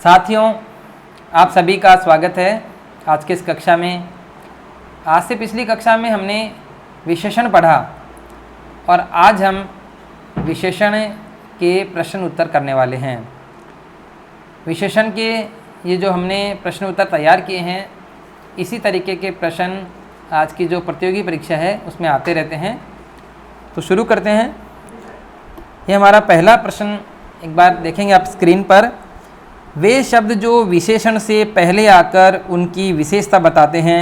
साथियों, आप सभी का स्वागत है आज के इस कक्षा में। आज से पिछली कक्षा में हमने विशेषण पढ़ा और आज हम विशेषण के प्रश्न उत्तर करने वाले हैं। विशेषण के ये जो हमने प्रश्न उत्तर तैयार किए हैं, इसी तरीके के प्रश्न आज की जो प्रतियोगी परीक्षा है उसमें आते रहते हैं। तो शुरू करते हैं। ये हमारा पहला प्रश्न एक बार देखेंगे आप स्क्रीन पर। वे शब्द जो विशेषण से पहले आकर उनकी विशेषता बताते हैं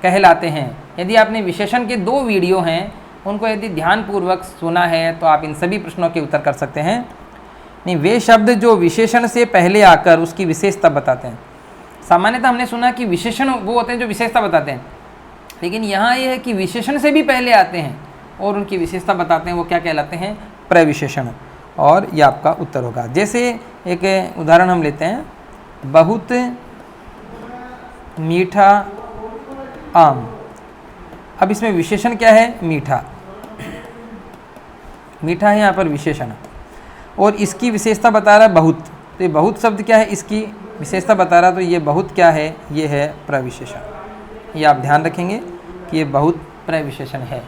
कहलाते हैं। यदि आपने विशेषण के 2 वीडियो हैं, उनको यदि ध्यानपूर्वक सुना है तो आप इन सभी प्रश्नों के उत्तर कर सकते हैं। नहीं, वे शब्द जो विशेषण से पहले आकर उसकी विशेषता बताते हैं। सामान्यतः हमने सुना कि विशेषण वो होते हैं जो विशेषता बताते हैं, लेकिन यहाँ ये है कि विशेषण से भी पहले आते हैं और उनकी विशेषता बताते हैं। वो क्या कहलाते हैं? प्रविशेषण। और ये आपका उत्तर होगा। जैसे एक उदाहरण हम लेते हैं, बहुत मीठा आम। अब इसमें विशेषण क्या है? मीठा। मीठा है यहाँ पर विशेषण, और इसकी विशेषता बता रहा है बहुत। तो ये बहुत शब्द क्या है? इसकी विशेषता बता रहा है। तो ये बहुत क्या है? ये है प्रविशेषण। ये आप ध्यान रखेंगे कि ये बहुत प्रविशेषण है।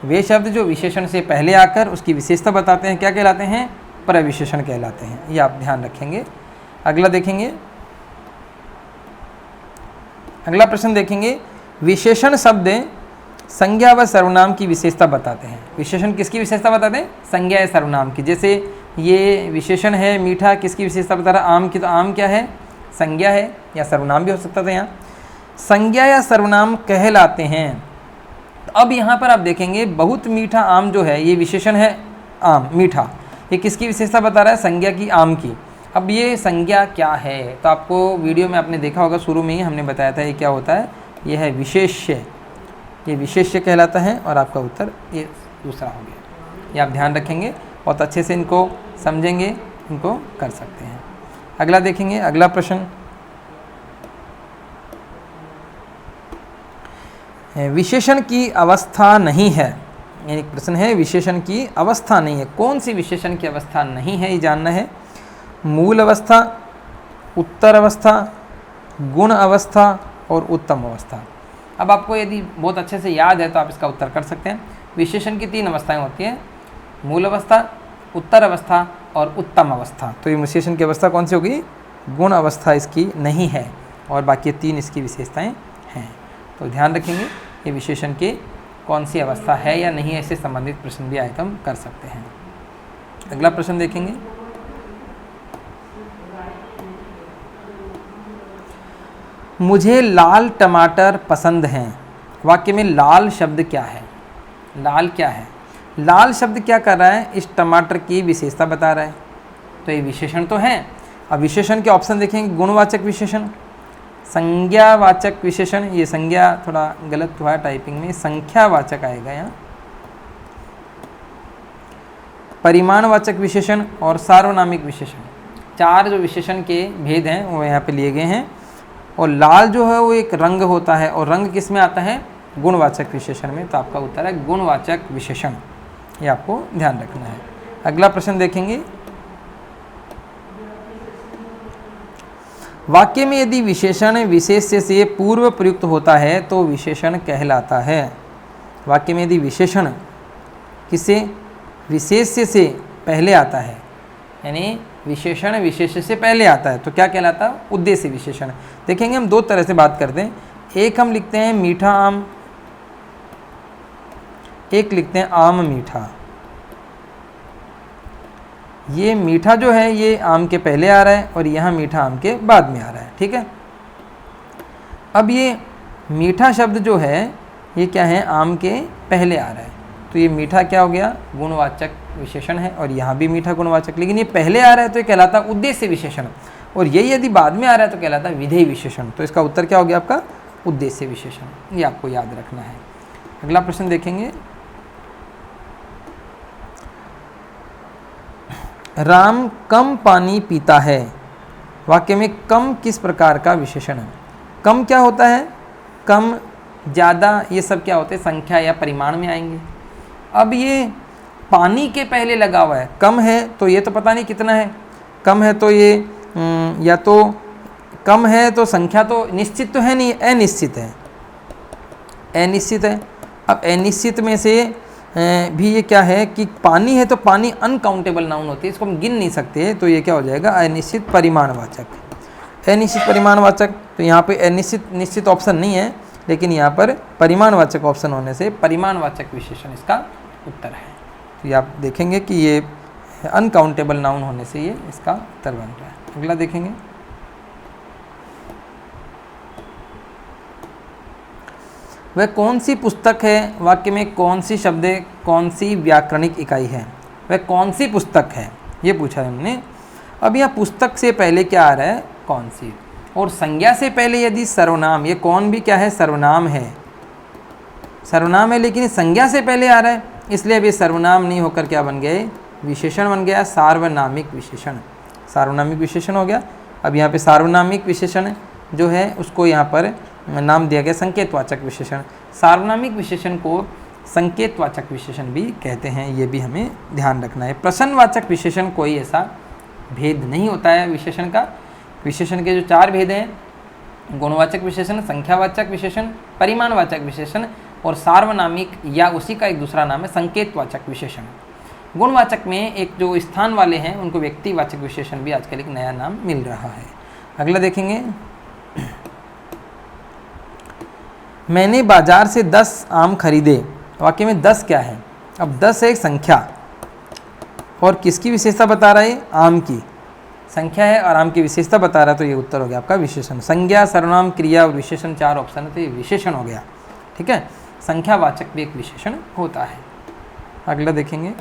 वे शब्द जो विशेषण से पहले आकर उसकी विशेषता बताते हैं क्या कहलाते हैं? प्रविशेषण कहलाते हैं। ये आप ध्यान रखेंगे। अगला देखेंगे, अगला प्रश्न देखेंगे। विशेषण शब्द संज्ञा व सर्वनाम की विशेषता बताते हैं। विशेषण किसकी विशेषता बताते हैं? संज्ञा या सर्वनाम की। जैसे ये विशेषण है मीठा, किसकी विशेषता बता रहा है? आम की। तो आम क्या है? संज्ञा है, या सर्वनाम भी हो सकता था। यहाँ संज्ञा या सर्वनाम कहलाते हैं। अब यहाँ पर आप देखेंगे बहुत मीठा आम जो है, ये विशेषण है आम मीठा। ये किसकी विशेषता बता रहा है? संज्ञा की, आम की। अब ये संज्ञा क्या है? तो आपको वीडियो में आपने देखा होगा, शुरू में ही हमने बताया था ये क्या होता है। ये है विशेष्य। ये विशेष्य कहलाता है और आपका उत्तर ये दूसरा हो गया। ये आप ध्यान रखेंगे, बहुत अच्छे से इनको समझेंगे, इनको कर सकते हैं। अगला देखेंगे, अगला प्रश्न। विशेषण की अवस्था नहीं है। एक प्रश्न है, विशेषण की अवस्था नहीं है। कौन सी विशेषण की अवस्था नहीं है, ये जानना है। मूल अवस्था, उत्तर अवस्था, गुण अवस्था और उत्तम अवस्था। अब आपको यदि बहुत अच्छे से याद है तो आप इसका उत्तर कर सकते हैं। विशेषण की 3 अवस्थाएं होती हैं, मूल अवस्था, उत्तर अवस्था और उत्तम अवस्था। तो ये विशेषण की अवस्था कौन सी होगी? गुण अवस्था इसकी नहीं है, और बाकी 3 इसकी विशेषताएं हैं। तो ध्यान रखेंगे, ये विशेषण की कौन सी अवस्था है या नहीं है, इससे संबंधित प्रश्न भी आइटम कर सकते हैं। अगला प्रश्न देखेंगे। मुझे लाल टमाटर पसंद हैं। वाक्य में लाल शब्द क्या है? लाल क्या है? लाल शब्द क्या कर रहा है? इस टमाटर की विशेषता बता रहा है। तो ये विशेषण तो है। अब विशेषण के ऑप्शन देखेंगे। गुणवाचक विशेषण, संज्ञावाचक विशेषण। ये संज्ञा थोड़ा गलत हुआ है टाइपिंग में, संख्यावाचक आएगा यहाँ। परिमाणवाचक विशेषण और सार्वनामिक विशेषण। 4 जो विशेषण के भेद हैं वो यहाँ पे लिए गए हैं। और लाल जो है वो एक रंग होता है, और रंग किस में आता है? गुणवाचक विशेषण में। तो आपका उत्तर है गुणवाचक विशेषण। ये आपको ध्यान रखना है। अगला प्रश्न देखेंगे। वाक्य में यदि विशेषण विशेष्य से पूर्व प्रयुक्त होता है तो विशेषण कहलाता है। वाक्य में यदि विशेषण किसे? विशेष्य से पहले आता है, यानी विशेषण विशेष्य से पहले आता है तो क्या कहलाता है? उद्देश्य विशेषण। देखेंगे हम 2 तरह से बात करते हैं। एक हम लिखते हैं मीठा आम, एक लिखते हैं आम मीठा। ये मीठा जो है ये आम के पहले आ रहा है और यहाँ मीठा आम के बाद में आ रहा है। ठीक है। अब ये मीठा शब्द जो है ये क्या है? आम के पहले आ रहा है। तो ये मीठा क्या हो गया? गुणवाचक विशेषण है, और यहाँ भी मीठा गुणवाचक। लेकिन ये पहले आ रहा है तो ये कहलाता है उद्देश्य विशेषण, और यही यदि बाद में आ रहा है तो कहलाता है विधेय विशेषण। तो इसका उत्तर क्या हो गया आपका? उद्देश्य विशेषण। ये आपको याद रखना है। अगला प्रश्न देखेंगे। राम कम पानी पीता है। वाक्य में कम किस प्रकार का विशेषण है? कम क्या होता है? कम, ज़्यादा, ये सब क्या होते हैं? संख्या या परिमाण में आएंगे। अब ये पानी के पहले लगा हुआ है, कम है तो ये तो पता नहीं कितना है। कम है तो ये या तो कम है तो संख्या तो निश्चित तो है नहीं, अनिश्चित है, अनिश्चित है। अब अनिश्चित में से भी ये क्या है कि पानी है तो पानी अनकाउंटेबल नाउन होती है, इसको हम गिन नहीं सकते, तो ये क्या हो जाएगा अनिश्चित परिमाणवाचक। अनिश्चित परिमाणवाचक, तो यहाँ पे अनिश्चित निश्चित ऑप्शन नहीं है, लेकिन यहाँ पर परिमाणवाचक ऑप्शन होने से परिमाणवाचक विशेषण इसका उत्तर है। तो ये आप देखेंगे कि ये अनकाउंटेबल नाउन होने से ये इसका उत्तर बन रहा है। अगला देखेंगे, वह कौन सी पुस्तक है, वाक्य में कौन सी शब्द है, कौन सी व्याकरणिक इकाई है, वह कौन सी पुस्तक है, ये पूछा है हमने। अब यह पुस्तक से पहले क्या आ रहा है, कौन सी, और संज्ञा से पहले यदि सर्वनाम, ये कौन भी क्या है, सर्वनाम है, सर्वनाम है, लेकिन संज्ञा से पहले आ रहा है, इसलिए अब ये सर्वनाम नहीं होकर क्या बन गए, विशेषण बन गया, सार्वनामिक विशेषण, सार्वनामिक विशेषण हो गया। अब यहाँ पे सार्वनामिक विशेषण जो है उसको यहाँ पर नाम दिया गया संकेतवाचक विशेषण। सार्वनामिक विशेषण को संकेतवाचक विशेषण भी कहते हैं, ये भी हमें ध्यान रखना है। प्रश्नवाचक विशेषण कोई ऐसा भेद नहीं होता है विशेषण का। विशेषण के जो 4 भेद हैं, गुणवाचक विशेषण, संख्यावाचक विशेषण, परिमाणवाचक विशेषण और सार्वनामिक या उसी का एक दूसरा नाम है संकेतवाचक विशेषण। गुणवाचक में एक जो स्थान वाले हैं उनको व्यक्तिवाचक विशेषण भी आजकल एक नया नाम मिल रहा है। अगला देखेंगे, मैंने बाजार से 10 आम खरीदे, वाक्य में 10 क्या है, अब 10 है एक संख्या, और किसकी विशेषता बता रहा है, आम की संख्या है और आम की विशेषता बता रहा है, तो ये उत्तर हो गया आपका विशेषण। संज्ञा, सर्वनाम, क्रिया और विशेषण 4 ऑप्शन है, तो ये विशेषण हो गया। ठीक है, संख्यावाचक भी एक विशेषण होता है। अगला देखेंगे,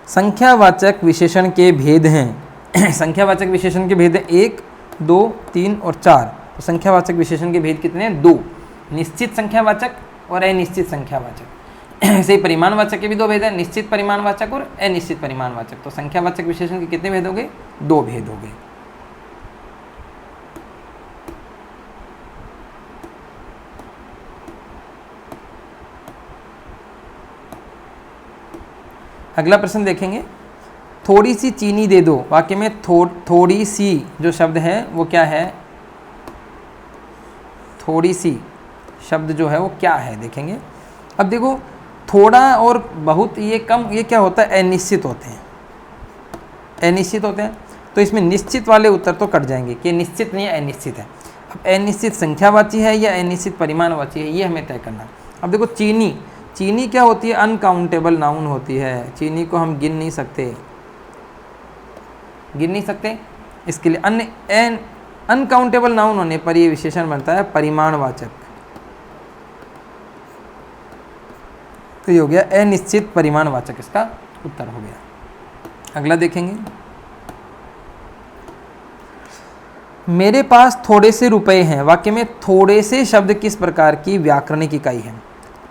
संख्यावाचक विशेषण के भेद हैं। संख्यावाचक विशेषण के भेद हैं 1, 2, 3 और 4। तो संख्यावाचक विशेषण के भेद कितने हैं, 2, निश्चित संख्यावाचक और अनिश्चित संख्यावाचक। ऐसे ही परिमाणवाचक के भी 2 भेद हैं, निश्चित परिमाणवाचक और अनिश्चित परिमाणवाचक। तो संख्यावाचक विशेषण के कितने भेद हो गए, 2 भेद हो गए। अगला प्रश्न देखेंगे, थोड़ी सी चीनी दे दो, वाक्य में थोड़ी सी जो शब्द है वो क्या है, थोड़ी सी शब्द जो है वो क्या है, देखेंगे। अब देखो, थोड़ा और बहुत, ये कम, ये क्या होता है, अनिश्चित होते हैं, अनिश्चित होते हैं। तो इसमें निश्चित वाले उत्तर तो कट जाएंगे कि निश्चित नहीं है, अनिश्चित है। अब अनिश्चित संख्यावाची है या अनिश्चित परिमाणवाची है, ये हमें तय करना। अब देखो, चीनी, चीनी क्या होती है, अनकाउंटेबल नाउन होती है, चीनी को हम गिन नहीं सकते, गिन नहीं सकते, इसके लिए अन्य अनकाउंटेबल नाउन होने पर ये विशेषण बनता है परिमाणवाचक। तो ये हो गया अनिश्चित परिमाणवाचक, इसका उत्तर हो गया। अगला देखेंगे, मेरे पास थोड़े से रुपए हैं, वाक्य में थोड़े से शब्द किस प्रकार की व्याकरणिक इकाई है,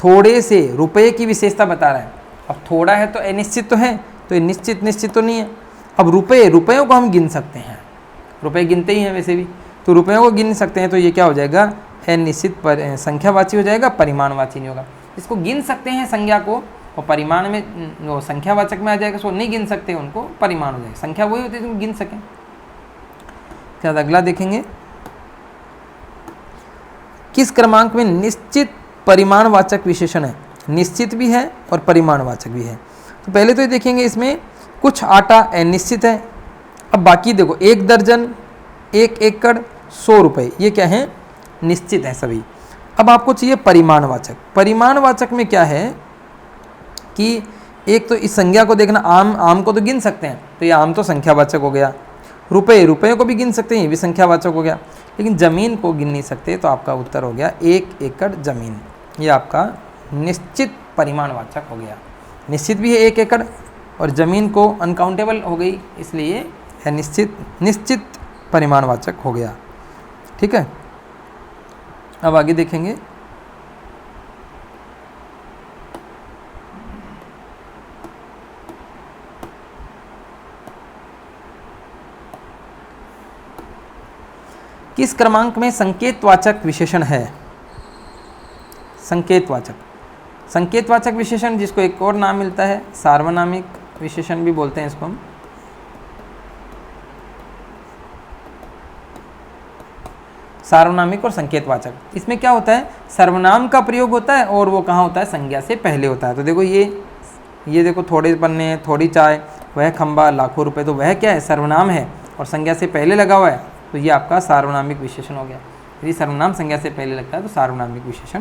थोड़े से रुपए की विशेषता बता रहा है। अब थोड़ा है तो अनिश्चित तो है, तो ये निश्चित तो नहीं है। अब रुपयों को हम गिन सकते हैं, रुपए गिनते ही हैं वैसे भी, तो रुपयों को गिन सकते हैं, तो ये क्या हो जाएगा, अनिश्चित संख्यावाची हो जाएगा, परिमाणवाची नहीं होगा। इसको गिन सकते हैं संज्ञा को, और परिमाण में वो संख्यावाचक में आ जाएगा, उसको नहीं गिन सकते उनको परिमाण हो जाएगा। संख्या वही होती है जिनको गिन सकें। क्या अगला देखेंगे, किस क्रमांक में निश्चित परिमाणवाचक विशेषण है, निश्चित भी है और परिमाणवाचक भी है। तो पहले तो ये देखेंगे, इसमें कुछ आटा अनिश्चित है। अब बाकी देखो, 1 दर्जन, 1 एकड़, 100 रुपये, ये क्या है, निश्चित है सभी। अब आपको चाहिए परिमाणवाचक। परिमाणवाचक में क्या है कि एक तो इस संज्ञा को देखना, आम को तो गिन सकते हैं, तो ये आम तो संख्यावाचक हो गया। रुपयों को भी गिन सकते हैं, ये भी संख्यावाचक हो गया। लेकिन ज़मीन को गिन नहीं सकते, तो आपका उत्तर हो गया 1 एकड़ ज़मीन, ये आपका निश्चित परिमाणवाचक हो गया। निश्चित भी है 1 एकड़, और ज़मीन को अनकाउंटेबल हो गई, इसलिए निश्चित परिमाणवाचक हो गया। ठीक है, अब आगे देखेंगे, किस क्रमांक में संकेतवाचक विशेषण है, संकेतवाचक विशेषण, जिसको एक और नाम मिलता है सार्वनामिक विशेषण भी बोलते हैं इसको हम। सार्वनामिक और संकेतवाचक। इसमें क्या होता है, सर्वनाम का प्रयोग होता है और वो कहाँ होता है, संज्ञा से पहले होता है। तो देखो ये देखो थोड़े पन्ने, थोड़ी चाय, वह खंबा, लाखों रुपए, तो वह क्या है, सर्वनाम है और संज्ञा से पहले लगा हुआ है, तो ये आपका सार्वनामिक विशेषण हो गया। यदि सर्वनाम संज्ञा से पहले लगता है तो सार्वनामिक विशेषण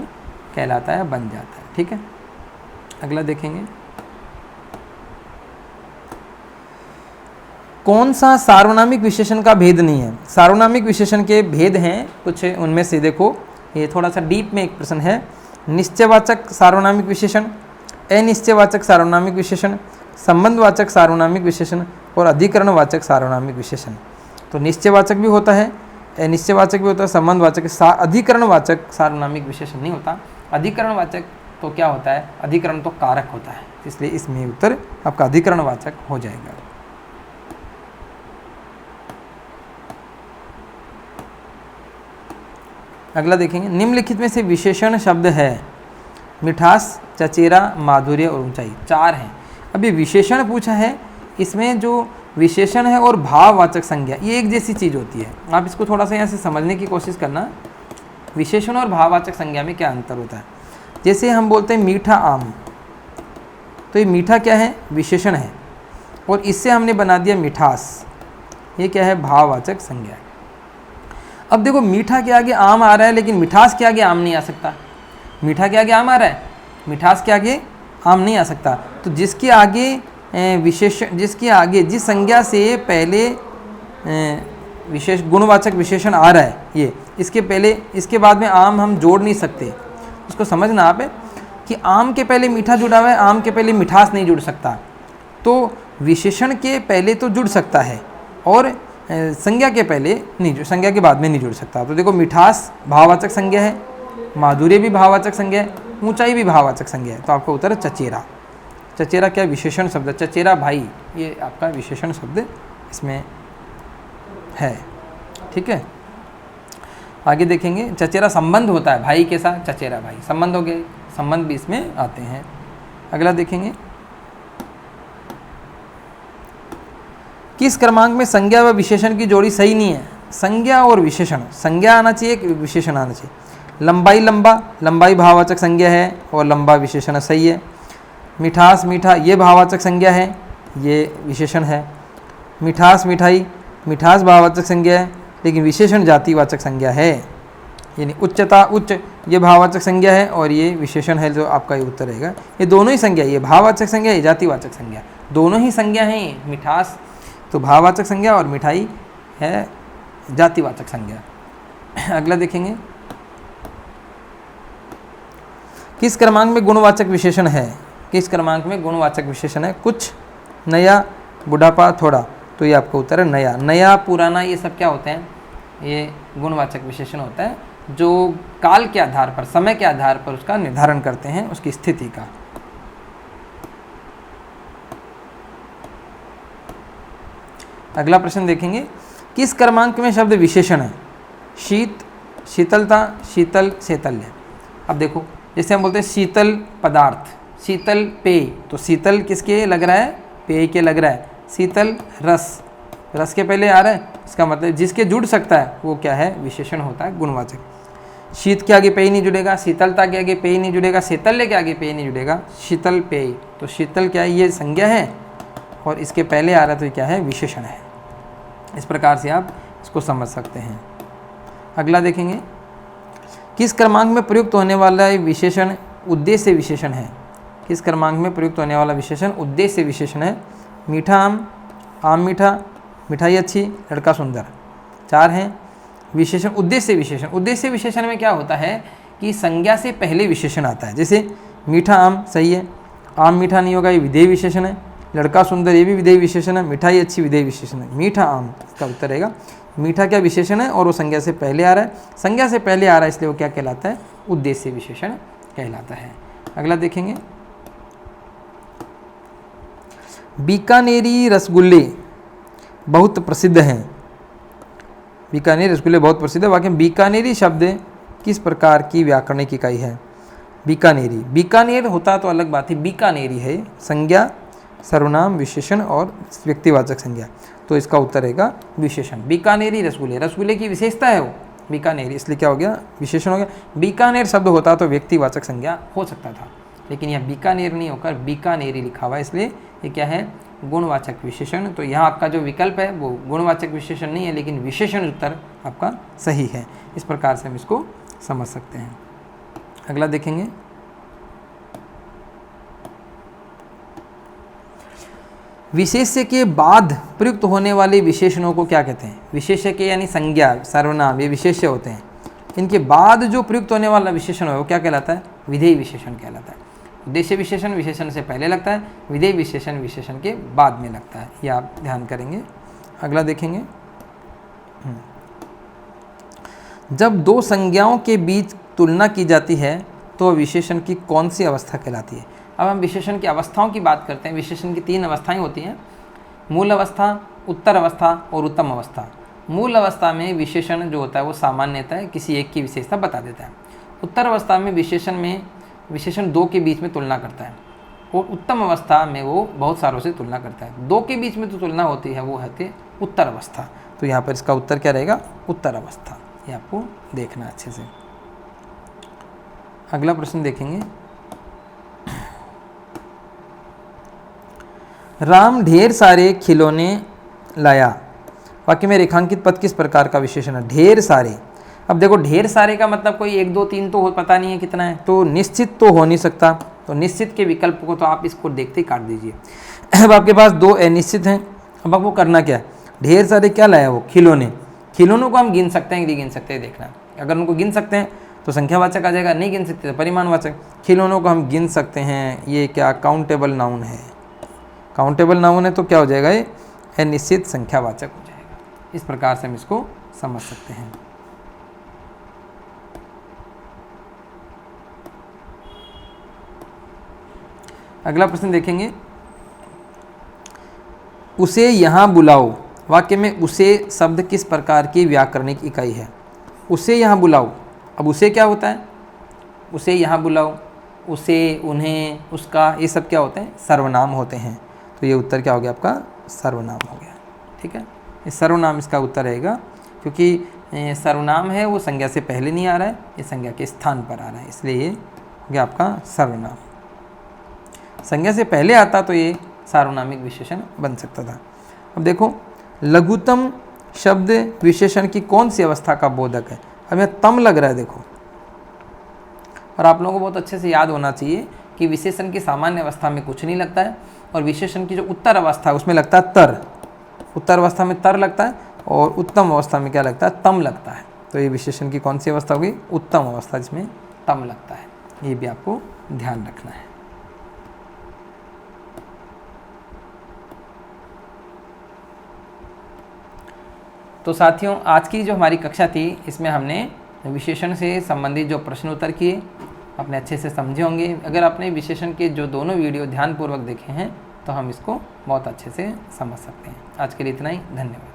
कहलाता है, बन जाता है। ठीक है, अगला देखेंगे, कौन सा सार्वनामिक विशेषण का भेद नहीं है। सार्वनामिक विशेषण के भेद हैं कुछ, उनमें से देखो, ये थोड़ा सा डीप में एक प्रश्न है, निश्चयवाचक सार्वनामिक विशेषण, अनिश्चयवाचक सार्वनामिक विशेषण, संबंधवाचक सार्वनामिक विशेषण और अधिकरणवाचक सार्वनामिक विशेषण। तो निश्चयवाचक भी होता है, अनिश्चयवाचक भी होता है, संबंधवाचक, अधिकरणवाचक सार्वनामिक विशेषण नहीं होता। अधिकरणवाचक तो क्या होता है, अधिकरण तो कारक होता है, इसलिए इसमें उत्तर आपका अधिकरणवाचक हो जाएगा। अगला देखेंगे, निम्नलिखित में से विशेषण शब्द है, मिठास, चचेरा, माधुर्य और ऊंचाई, 4 हैं। अभी विशेषण पूछा है, इसमें जो विशेषण है और भाववाचक संज्ञा, ये एक जैसी चीज़ होती है। आप इसको थोड़ा सा यहाँ से समझने की कोशिश करना, विशेषण और भाववाचक संज्ञा में क्या अंतर होता है। जैसे हम बोलते हैं मीठा आम, तो ये मीठा क्या है, विशेषण है, और इससे हमने बना दिया मिठास, ये क्या है, भाववाचक संज्ञा है। अब देखो, मीठा के आगे आम आ रहा है, लेकिन मिठास के आगे आम नहीं आ सकता। मीठा के आगे आम आ रहा है, मिठास के आगे आम नहीं आ सकता। तो जिसके आगे जिसके आगे जिस संज्ञा से पहले विशेष गुणवाचक विशेषण आ रहा है, ये इसके पहले, इसके बाद में आम हम जोड़ नहीं सकते। उसको समझना आप कि आम के पहले मीठा जुड़ा हुआ है, आम के पहले मिठास नहीं जुड़ सकता। तो विशेषण के पहले तो जुड़ सकता है और संज्ञा के पहले नहीं, संज्ञा के बाद में नहीं जुड़ सकता। तो देखो, मिठास भाववाचक संज्ञा है, माधुर्य भी भाववाचक संज्ञा है, ऊंचाई भी भाववाचक संज्ञा है। तो आपका उत्तर है चचेरा। चचेरा क्या, विशेषण शब्द, चचेरा भाई, ये आपका विशेषण शब्द इसमें है। ठीक है, आगे देखेंगे, चचेरा संबंध होता है भाई के साथ, चचेरा भाई संबंध हो गए, संबंध भी इसमें आते हैं। अगला देखेंगे, किस क्रमांक में संज्ञा व विशेषण की जोड़ी सही नहीं है। संज्ञा और विशेषण, संज्ञा आना चाहिए, एक विशेषण आना चाहिए। लंबाई लंबा, लंबाई भाववाचक संज्ञा है और लंबा विशेषण सही है। मिठास मीठा, ये भाववाचक संज्ञा है, ये विशेषण है। मिठास मिठाई, मिठास भाववाचक संज्ञा है, लेकिन विशेषण जातिवाचक संज्ञा है। यानी उच्चता उच्च, ये भाववाचक संज्ञा है और ये विशेषण है, जो आपका ये उत्तर रहेगा। ये दोनों ही संज्ञा, ये भाववाचक संज्ञा, ये जातिवाचक संज्ञा, दोनों ही संज्ञा हैं। मिठास तो भाववाचक संज्ञा और मिठाई है जातिवाचक संज्ञा। अगला देखेंगे, किस क्रमांक में गुणवाचक विशेषण है। किस क्रमांक में गुणवाचक विशेषण है। कुछ, नया, बुढ़ापा, थोड़ा, तो ये आपका उत्तर है नया। नया, पुराना, ये सब क्या होते हैं, ये गुणवाचक विशेषण होता है, जो काल के आधार पर, समय के आधार पर उसका निर्धारण करते हैं, उसकी स्थिति का। अगला प्रश्न देखेंगे, किस क्रमांक में शब्द विशेषण है। शीत, शीतलता, शीतल, शैतल्य। अब देखो, जैसे हम बोलते हैं शीतल पदार्थ, शीतल पेय, तो शीतल किसके लग रहा है, पेय के लग रहा है। शीतल रस, रस के पहले आ रहा है, इसका मतलब जिसके जुड़ सकता है वो क्या है, विशेषण होता है, गुणवाचक। शीत के आगे पेय नहीं जुड़ेगा, शीतलता के आगे पेय नहीं जुड़ेगा, शैतल्य के आगे पेय नहीं जुड़ेगा, शीतल पेय। तो शीतल क्या है, ये संज्ञा है और इसके पहले आ रहा है, तो ये क्या है, विशेषण है। इस प्रकार से आप इसको समझ सकते हैं। अगला देखेंगे, किस क्रमांक में प्रयुक्त होने वाला विशेषण उद्देश्य विशेषण है। किस क्रमांक में प्रयुक्त होने वाला विशेषण उद्देश्य विशेषण है। मीठा आम, आम मीठा, मिठाई अच्छी, लड़का सुंदर, 4 हैं। विशेषण उद्देश्य विशेषण, उद्देश्य विशेषण में क्या होता है कि संज्ञा से पहले विशेषण आता है। जैसे मीठा आम सही है, आम मीठा नहीं होगा, ये विधेय विशेषण है। लड़का सुंदर, ये भी विधेय विशेषण है। मिठाई अच्छी, विधेय विशेषण है। मीठा आम, इसका उत्तर रहेगा। मीठा क्या विशेषण है और वो संज्ञा से पहले आ रहा है। संज्ञा से पहले आ रहा है, इसलिए वो क्या कहलाता है, उद्देश्य विशेषण कहलाता है। अगला देखेंगे, बीकानेरी रसगुल्ले बहुत प्रसिद्ध हैं। बीकानेरी रसगुल्ले बहुत प्रसिद्ध है। वाक्य में बीकानेरी शब्द किस प्रकार की व्याकरणिक इकाई है। बीकानेरी, बीकानेर होता तो अलग बात है, बीकानेरी है संज्ञा, सर्वनाम, विशेषण और व्यक्तिवाचक संज्ञा, तो इसका उत्तर रहेगा विशेषण। बीकानेरी रसगुल्ले, रसगुल्ले की विशेषता है वो, बीकानेरी, इसलिए क्या हो गया, विशेषण हो गया। बीकानेर शब्द होता तो व्यक्तिवाचक संज्ञा हो सकता था, लेकिन यहाँ बीकानेर नहीं होकर बीकानेरी लिखा हुआ है, इसलिए ये क्या है, गुणवाचक विशेषण। तो यहाँ आपका जो विकल्प है वो गुणवाचक विशेषण नहीं है, लेकिन विशेषण उत्तर आपका सही है। इस प्रकार से हम इसको समझ सकते हैं। अगला देखेंगे, विशेष्य के बाद प्रयुक्त होने वाले विशेषणों को क्या कहते हैं? विशेष्य के यानी संज्ञा, सर्वनाम, ये विशेष्य होते हैं। इनके बाद जो प्रयुक्त होने वाला विशेषण है वो क्या कहलाता है? विधेय विशेषण कहलाता है। उद्देश्य विशेषण विशेषण से पहले लगता है, विधेय विशेषण विशेषण के बाद में लगता है, ये आप ध्यान करेंगे। अगला देखेंगे, जब दो संज्ञाओं के बीच तुलना की जाती है तो विशेषण की कौन सी अवस्था कहलाती है? अब हम विशेषण की अवस्थाओं की बात करते हैं। विशेषण की 3 अवस्थाएं होती हैं, मूल अवस्था, उत्तर अवस्था और उत्तम अवस्था। मूल अवस्था में विशेषण जो होता है वो सामान्यतः है, किसी एक की विशेषता बता देता है। उत्तर अवस्था में विशेषण 2 के बीच में तुलना करता है, और उत्तम अवस्था में वो बहुत सारों से तुलना करता है। 2 के बीच में जो तुलना होती है वो है उत्तर अवस्था। तो यहाँ पर इसका उत्तर क्या रहेगा? उत्तर अवस्था। ये आपको देखना अच्छे से। अगला प्रश्न देखेंगे, राम ढेर सारे खिलौने लाया, वाक्य में रेखांकित पद किस प्रकार का विशेषण है? ढेर सारे। अब देखो, ढेर सारे का मतलब कोई 1 2 3 तो पता नहीं है कितना है, तो निश्चित तो हो नहीं सकता। तो निश्चित के विकल्प को तो आप इसको देखते ही काट दीजिए। अब आपके पास 2 अनिश्चित हैं। अब आपको करना क्या है? ढेर सारे क्या लाया? वो खिलौने। खिलौनों को हम गिन सकते हैं कि नहीं गिन सकते हैं, देखना। अगर उनको गिन सकते हैं तो संख्यावाचक आ जाएगा, नहीं गिन सकते तो परिमाणवाचक। खिलौनों को हम गिन सकते हैं, ये क्या काउंटेबल नाउन है। काउंटेबल नाउन है तो क्या हो जाएगा? ये अनिश्चित संख्यावाचक हो जाएगा। इस प्रकार से हम इसको समझ सकते हैं। अगला प्रश्न देखेंगे, उसे यहाँ बुलाओ, वाक्य में उसे शब्द किस प्रकार की व्याकरणिक इकाई है? उसे यहाँ बुलाओ। अब उसे क्या होता है? उसे यहाँ बुलाओ, उसे, उन्हें, उसका, ये सब क्या होते हैं? सर्वनाम होते हैं। तो ये उत्तर क्या हो गया आपका? सर्वनाम हो गया। ठीक है, ये सर्वनाम इसका उत्तर रहेगा, क्योंकि सर्वनाम है वो संज्ञा से पहले नहीं आ रहा है, ये संज्ञा के स्थान पर आ रहा है, इसलिए ये हो गया आपका सर्वनाम। संज्ञा से पहले आता तो ये सार्वनामिक विशेषण बन सकता था। अब देखो, लघुतम शब्द विशेषण की कौन सी अवस्था का बोधक है? अब यह तम लग रहा है, देखो। और आप लोगों को बहुत अच्छे से याद होना चाहिए कि विशेषण की सामान्य अवस्था में कुछ नहीं लगता है, और विशेषण की जो उत्तर अवस्था है उसमें लगता है तर। उत्तर अवस्था में तर लगता है, और उत्तम अवस्था में क्या लगता है? तम लगता है। तो ये विशेषण की कौन सी अवस्था होगी? उत्तम अवस्था, जिसमें तम लगता है। ये भी आपको ध्यान रखना है। तो साथियों, आज की जो हमारी कक्षा थी इसमें हमने विशेषण से संबंधित जो प्रश्न उत्तर किए अपने अच्छे से समझे होंगे। अगर आपने विशेषण के जो दोनों वीडियो ध्यानपूर्वक देखे हैं तो हम इसको बहुत अच्छे से समझ सकते हैं। आज के लिए इतना ही, धन्यवाद।